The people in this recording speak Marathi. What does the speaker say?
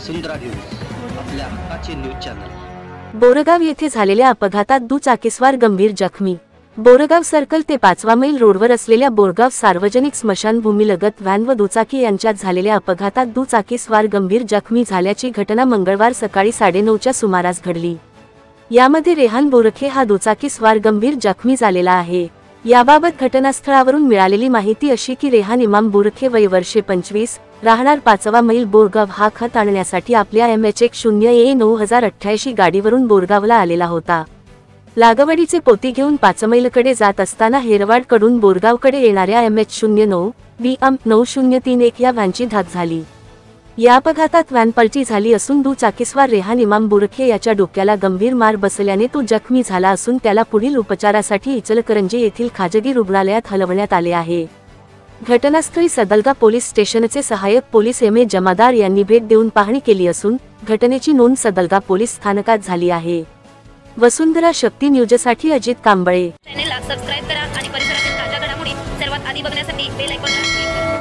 वसुंधरा न्यूज, आपल्या हक्काचे न्यूज चॅनल। बोरगाव येथे झालेल्या अपघातात दुचाकीस्वार गंभीर जखमी। बोरगाव सर्कल ते 5वा मैल रोडवर असलेल्या बोरगाव सार्वजनिक स्मशानभूमीलगत व्हॅन व दुचाकी यांच्यात झालेल्या अपघातात दुचाकीस्वार गंभीर जखमी झाल्याची घटना मंगळवार सकाळी 9:30च्या सुमारास घडली। यामध्ये रेहान बोरखे हा दुचाकीस्वार गंभीर जखमी झालेला आहे। याबाबत घटनास्थळावरून मिळालेली माहिती अशी की रेहान इमाम बोरखे वय वर्षे 25, राहणार 5वा मैल बोरगाव हा खत आणण्यासाठी आपल्या MH0A9088 गाडीवरून बोरगावला आलेला होता। लागवडीचे पोती घेऊन 5 मैलकडे जात असताना हेरवाडकडून बोरगावकडे येणाऱ्या MH09BM9031 या व्हॅनची धडक झाली। या अपघातात व्हॅन पलटी झाली असून दुचाकीस्वार रेहान इमाम बोरखे याच्या डोक्याला गंभीर मार बसल्याने तो जखमी झाला असून त्याला पुढील उपचारासाठी इचलकरंजी येथील खाजगी रुग्णालयात हलवण्यात आले आहे। घटनास्थळी सदलगा पोलीस स्टेशनचे सहाय्यक पोलीस MA जमादार यांनी भेट देऊन पाहणी केली असून घटनेची नोंद सदलगा पोलीस स्थानकात झाली आहे। वसुंधरा शक्ती न्यूजसाठी अजित कांबळे। चॅनलला सबस्क्राइब करा आणि परिसरातील ताज्या घडामोडी सर्वात आधी बघण्यासाठी बेल आयकॉनला क्लिक करा।